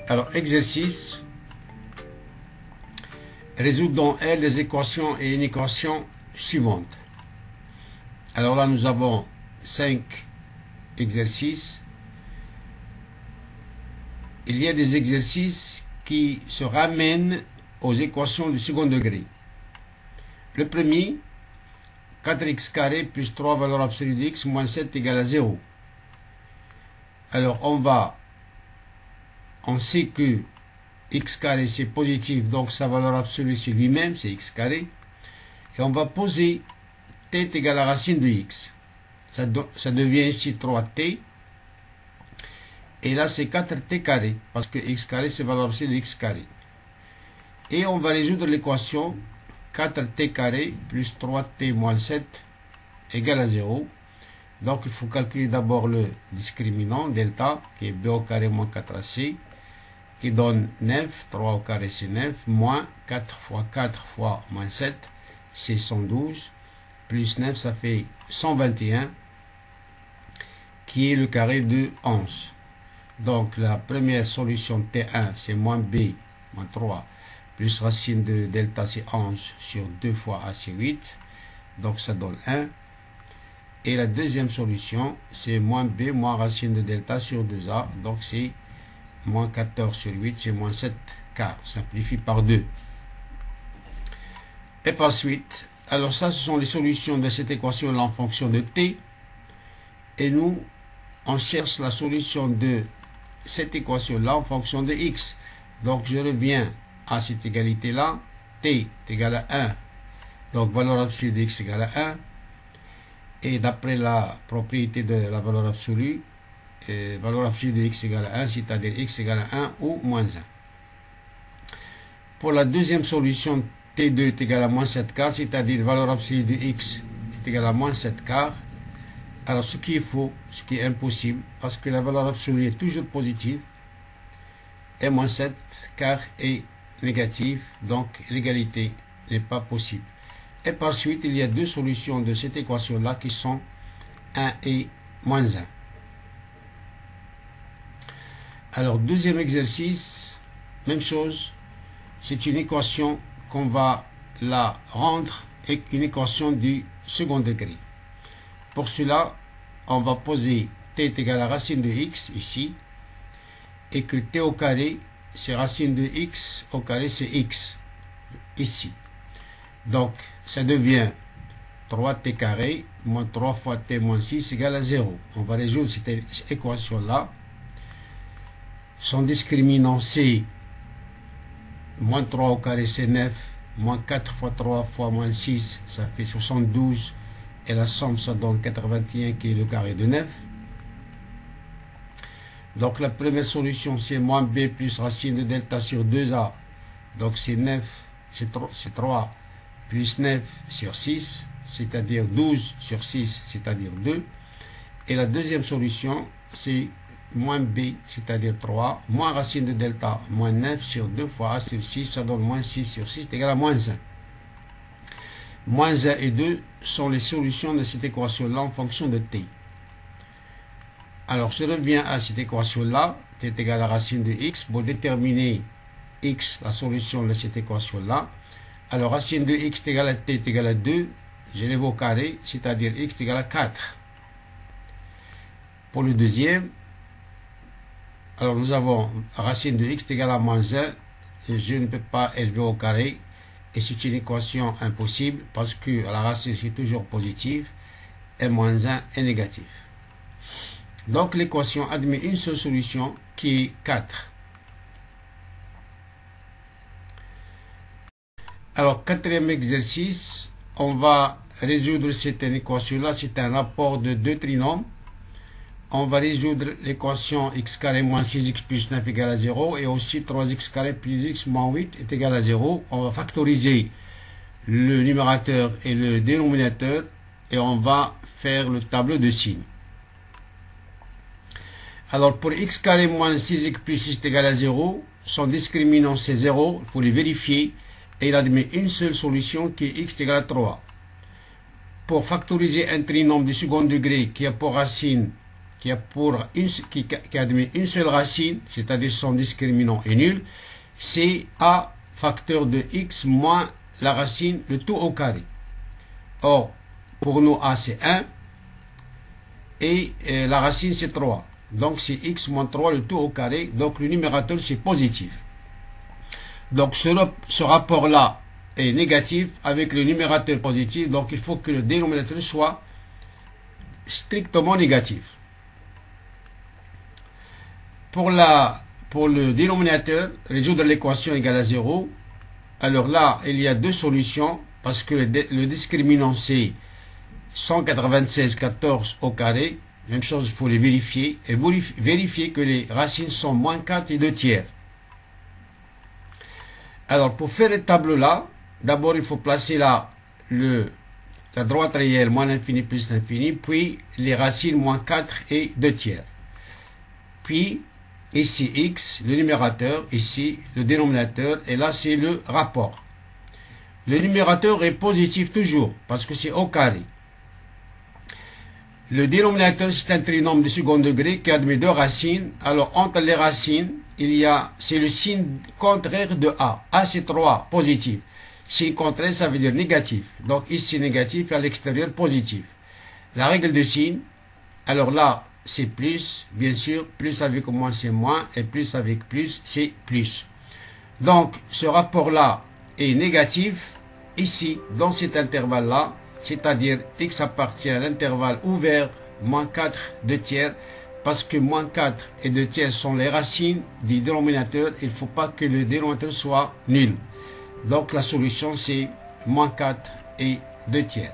Alors, exercice. Résoudre dans R les équations et une équation suivante. Alors là, nous avons 5 exercices. Il y a des exercices qui se ramènent aux équations du second degré. Le premier, 4x carré plus 3 valeur absolue de x moins 7 égale à 0. Alors, on sait que x carré c'est positif, donc sa valeur absolue c'est lui-même, c'est x carré. Et on va poser t est égal à la racine de x. Ça devient ici 3t. Et là c'est 4t carré, parce que x carré c'est valeur absolue de x carré. Et on va résoudre l'équation 4t carré plus 3t moins 7 égale à 0. Donc il faut calculer d'abord le discriminant, delta, qui est b au carré moins 4ac, qui donne 9, 3 au carré c'est 9, moins 4 fois 4 fois moins 7, c'est 112, plus 9 ça fait 121, qui est le carré de 11. Donc la première solution T1 c'est moins B, moins 3, plus racine de delta c'est 11 sur 2 fois A c'est 8, donc ça donne 1. Et la deuxième solution c'est moins B moins racine de delta sur 2A, donc c'est moins 14 sur 8, c'est moins 7 quarts, simplifie par 2. Et par suite, alors ça, ce sont les solutions de cette équation-là en fonction de t. Et nous, on cherche la solution de cette équation-là en fonction de x. Donc, je reviens à cette égalité-là. T est égal à 1. Donc, valeur absolue de x égale à 1. Et d'après la propriété de la valeur absolue, valeur absolue de x égale à 1, c'est-à-dire x égale à 1 ou moins 1. Pour la deuxième solution, t2 est égal à moins 7 quarts, c'est-à-dire valeur absolue de x est égale à moins 7 quarts. Alors ce qui est faux, ce qui est impossible, parce que la valeur absolue est toujours positive, et moins 7 quarts est négative, donc l'égalité n'est pas possible. Et par suite, il y a deux solutions de cette équation-là qui sont 1 et moins 1. Alors, deuxième exercice, même chose, c'est une équation qu'on va la rendre une équation du second degré. Pour cela, on va poser t est égal à racine de x ici, et que t au carré, c'est racine de x au carré, c'est x, ici. Donc, ça devient 3t carré moins 3 fois t moins 6 égale à 0. On va résoudre cette équation-là. Son discriminant c'est moins 3 au carré c'est 9, moins 4 fois 3 fois moins 6, ça fait 72, et la somme ça donne 81 qui est le carré de 9. Donc la première solution c'est moins b plus racine de delta sur 2a, donc c'est 9, c'est 3 plus 9 sur 6, c'est-à-dire 12 sur 6, c'est-à-dire 2. Et la deuxième solution c'est moins b, c'est-à-dire 3, moins racine de delta, moins 9 sur 2 fois a sur 6, ça donne moins 6 sur 6, c'est égal à moins 1. Moins 1 et 2 sont les solutions de cette équation-là en fonction de t. Alors, je reviens à cette équation-là, t est égal à racine de x, pour déterminer x, la solution de cette équation-là. Alors, racine de x est égal à t est égal à 2, je lève au carré, c'est-à-dire x est égal à 4. Pour le deuxième, alors nous avons racine de x est égal à moins 1, et je ne peux pas élever au carré, et c'est une équation impossible, parce que la racine c'est toujours positive, et moins 1 est négatif. Donc l'équation admet une seule solution, qui est 4. Alors, quatrième exercice, on va résoudre cette équation-là, c'est un rapport de deux trinômes. on va résoudre l'équation x carré moins 6x plus 9 égale à 0 et aussi 3x carré plus x moins 8 est égal à 0. On va factoriser le numérateur et le dénominateur et on va faire le tableau de signes. Alors pour x carré moins 6x plus 6 est égal à 0, son discriminant c'est 0, il faut le vérifier et il admet une seule solution qui est x égale à 3. Pour factoriser un trinombre du second degré qui a pour racine qui admet une seule racine, c'est-à-dire son discriminant est nul, c'est a facteur de x moins la racine, le tout au carré. Or, pour nous, a c'est 1 et la racine c'est 3. Donc c'est x moins 3, le tout au carré. Donc le numérateur c'est positif. Donc ce rapport-là est négatif avec le numérateur positif. Donc il faut que le dénominateur soit strictement négatif. Pour le dénominateur, résoudre l'équation égale à 0. Alors là, il y a deux solutions parce que le discriminant c'est 196,14 au carré. Même chose, il faut les vérifier et vérifier que les racines sont moins 4 et 2 tiers. Alors pour faire le tableau là, d'abord il faut placer là la droite réelle moins l'infini plus l'infini, puis les racines moins 4 et 2 tiers. Puis ici x, le numérateur, ici le dénominateur, et là c'est le rapport. Le numérateur est positif toujours, parce que c'est au carré. Le dénominateur c'est un trinombre de second degré qui admet deux racines. Alors entre les racines, c'est le signe contraire de a. A c'est 3, positif. Signe contraire, ça veut dire négatif. Donc ici négatif et à l'extérieur positif. La règle de signe, alors là, c'est plus, bien sûr, plus avec moins c'est moins, et plus avec plus c'est plus. Donc, ce rapport-là est négatif, ici, dans cet intervalle-là, c'est-à-dire x appartient à l'intervalle ouvert, moins 4, 2 tiers, parce que moins 4 et 2 tiers sont les racines du dénominateur, il ne faut pas que le dénominateur soit nul. Donc, la solution, c'est moins 4 et 2 tiers.